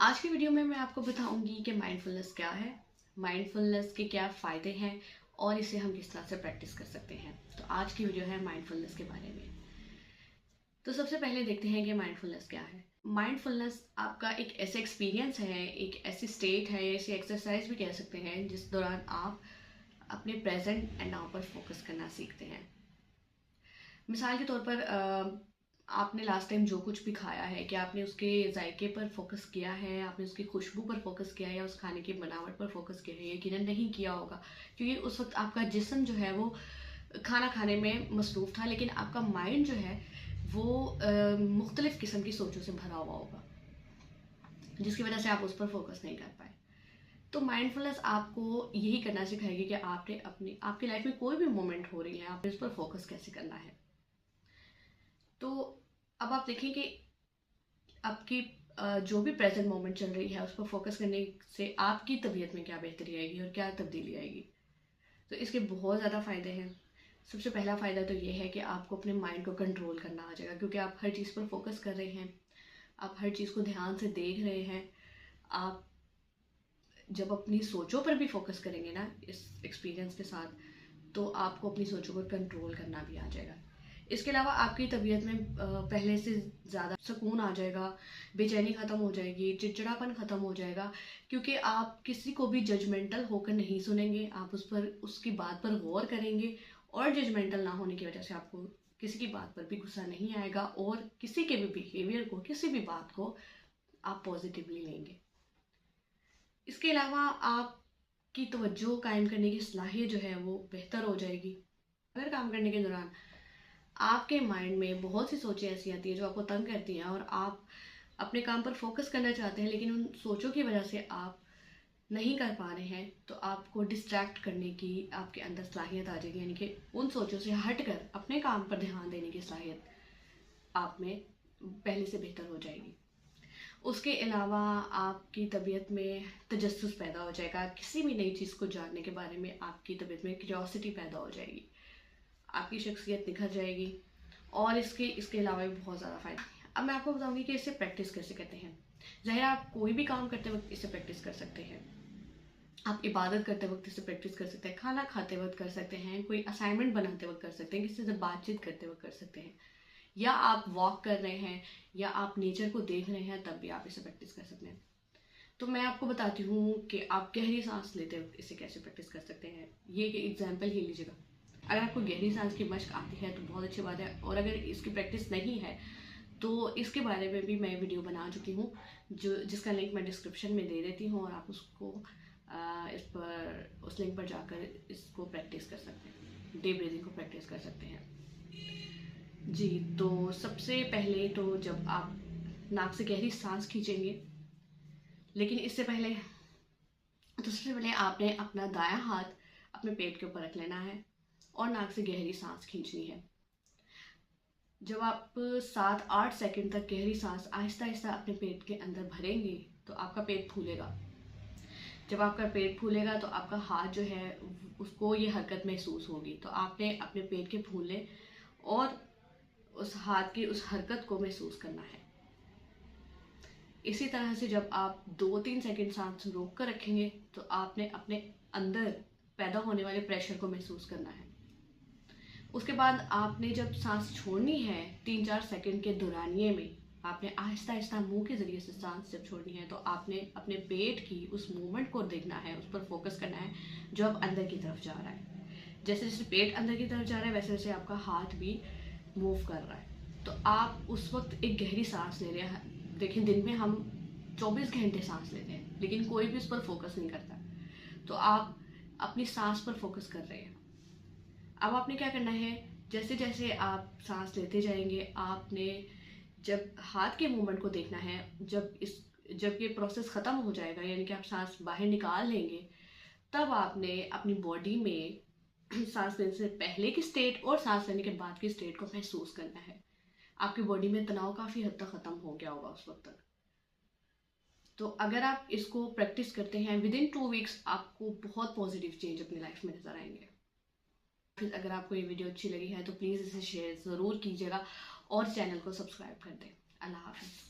आज की वीडियो में मैं आपको बताऊंगी कि माइंडफुलनेस क्या है, माइंडफुलनेस के क्या फ़ायदे हैं और इसे हम किस तरह से प्रैक्टिस कर सकते हैं। तो आज की वीडियो है माइंडफुलनेस के बारे में। तो सबसे पहले देखते हैं कि माइंडफुलनेस क्या है। माइंडफुलनेस आपका एक ऐसा एक्सपीरियंस है, एक ऐसी स्टेट है, ऐसी एक्सरसाइज भी कह सकते हैं जिस दौरान आप अपने प्रेजेंट एंड नाउ पर फोकस करना सीखते हैं। मिसाल के तौर पर आपने लास्ट टाइम जो कुछ भी खाया है, क्या आपने उसके जायके पर फोकस किया है, आपने उसकी खुशबू पर फोकस किया है या उस खाने की बनावट पर फोकस किया है? यकीनन नहीं किया होगा, क्योंकि उस वक्त आपका जिस्म जो है वो खाना खाने में मसरूफ़ था, लेकिन आपका माइंड जो है वो मुख्तलिफ़ किस्म की सोचों से भरा हुआ होगा, जिसकी वजह से आप उस पर फोकस नहीं कर पाए। तो माइंडफुलनेस आपको यही करना सिखाएगी कि आपने अपनी आपकी लाइफ में कोई भी मोमेंट हो रही है, आपने उस पर फोकस कैसे करना है। तो अब आप देखें कि आपकी जो भी प्रेजेंट मोमेंट चल रही है उस पर फोकस करने से आपकी तबीयत में क्या बेहतरी आएगी और क्या तब्दीली आएगी। तो इसके बहुत ज़्यादा फ़ायदे हैं। सबसे पहला फ़ायदा तो ये है कि आपको अपने माइंड को कंट्रोल करना आ जाएगा, क्योंकि आप हर चीज़ पर फोकस कर रहे हैं, आप हर चीज़ को ध्यान से देख रहे हैं। आप जब अपनी सोचों पर भी फोकस करेंगे ना इस एक्सपीरियंस के साथ, तो आपको अपनी सोचों को कंट्रोल करना भी आ जाएगा। इसके अलावा आपकी तबीयत में पहले से ज़्यादा सुकून आ जाएगा, बेचैनी ख़त्म हो जाएगी, चिड़चिड़ापन ख़त्म हो जाएगा, क्योंकि आप किसी को भी जजमेंटल होकर नहीं सुनेंगे, आप उस पर उसकी बात पर गौर करेंगे और जजमेंटल ना होने की वजह से आपको किसी की बात पर भी गुस्सा नहीं आएगा और किसी के भी बिहेवियर को, किसी भी बात को आप पॉजिटिवली लेंगे। इसके अलावा आपकी तवज्जो कायम करने की सलाहियत जो है वो बेहतर हो जाएगी। अगर काम करने के दौरान आपके माइंड में बहुत सी सोचें ऐसी आती हैं जो आपको तंग करती हैं और आप अपने काम पर फोकस करना चाहते हैं, लेकिन उन सोचों की वजह से आप नहीं कर पा रहे हैं, तो आपको डिस्ट्रैक्ट करने की आपके अंदर सलाहियत आ जाएगी, यानी कि उन सोचों से हटकर अपने काम पर ध्यान देने की सलाहियत आप में पहले से बेहतर हो जाएगी। उसके अलावा आपकी तबीयत में तजस्सुस पैदा हो जाएगा, किसी भी नई चीज़ को जानने के बारे में आपकी तबीयत में क्यूरियोसिटी पैदा हो जाएगी, आपकी शख्सियत निखर जाएगी और इसके अलावा भी बहुत ज़्यादा फ़ायदा। अब मैं आपको बताऊंगी कि इसे प्रैक्टिस कैसे करते हैं। ज़ाहिर आप कोई भी काम करते वक्त इसे प्रैक्टिस कर सकते हैं, आप इबादत करते वक्त इसे प्रैक्टिस कर सकते हैं, खाना खाते वक्त कर सकते हैं, कोई असाइनमेंट बनाते वक्त कर सकते हैं, किसी से बातचीत करते वक्त कर सकते हैं, या आप वॉक कर रहे हैं या आप नेचर को देख रहे हैं, तब भी आप इसे प्रैक्टिस कर सकते हैं। तो मैं आपको बताती हूँ कि आप गहरी सांस लेते वक्त इसे कैसे प्रैक्टिस कर सकते हैं। ये एक एग्जाम्पल ही लीजिएगा। अगर आपको गहरी सांस की मश्क आती है तो बहुत अच्छी बात है, और अगर इसकी प्रैक्टिस नहीं है तो इसके बारे में भी मैं वीडियो बना चुकी हूँ, जो जिसका लिंक मैं डिस्क्रिप्शन में दे देती हूँ, और आप उसको इस पर उस लिंक पर जाकर इसको प्रैक्टिस कर सकते हैं, डीप ब्रीदिंग को प्रैक्टिस कर सकते हैं। जी, तो सबसे पहले तो जब आप नाक से गहरी सांस खींचेंगे, लेकिन इससे पहले तो सबसे पहले आपने अपना दायां हाथ अपने पेट के ऊपर रख लेना है और नाक से गहरी सांस खींचनी है। जब आप 7-8 सेकंड तक गहरी सांस आहिस्ता आहिस्ता अपने पेट के अंदर भरेंगे तो आपका पेट फूलेगा। जब आपका पेट फूलेगा तो आपका हाथ जो है उसको ये हरकत महसूस होगी, तो आपने अपने पेट के फूलने और उस हाथ की उस हरकत को महसूस करना है। इसी तरह से जब आप 2-3 सेकंड सांस रोक कर रखेंगे तो आपने अपने अंदर पैदा होने वाले प्रेशर को महसूस करना है। उसके बाद आपने जब सांस छोड़नी है 3-4 सेकंड के दौरानिए में, आपने आहिस्ता आहिस्ता मुंह के जरिए से सांस जब छोड़नी है तो आपने अपने पेट की उस मूवमेंट को देखना है, उस पर फोकस करना है जो अब अंदर की तरफ जा रहा है। जैसे जैसे पेट अंदर की तरफ जा रहा है वैसे वैसे आपका हाथ भी मूव कर रहा है। तो आप उस वक्त एक गहरी सांस ले रहे हैं। देखिए, दिन में हम 24 घंटे सांस लेते हैं लेकिन कोई भी उस पर फोकस नहीं करता, तो आप अपनी सांस पर फोकस कर रहे हैं। अब आपने क्या करना है, जैसे जैसे आप सांस लेते जाएंगे आपने जब हाथ के मूवमेंट को देखना है। जब ये प्रोसेस ख़त्म हो जाएगा, यानी कि आप सांस बाहर निकाल लेंगे, तब आपने अपनी बॉडी में सांस लेने से पहले की स्टेट और सांस लेने के बाद की स्टेट को महसूस करना है। आपकी बॉडी में तनाव काफ़ी हद तक ख़त्म हो गया होगा उस वक्त तक। तो अगर आप इसको प्रैक्टिस करते हैं विद इन 2 वीक्स, आपको बहुत पॉजिटिव चेंज अपनी लाइफ में नजर आएंगे। फिर अगर आपको ये वीडियो अच्छी लगी है तो प्लीज़ इसे शेयर ज़रूर कीजिएगा और चैनल को सब्सक्राइब कर दें। अल्लाह हाफिज़।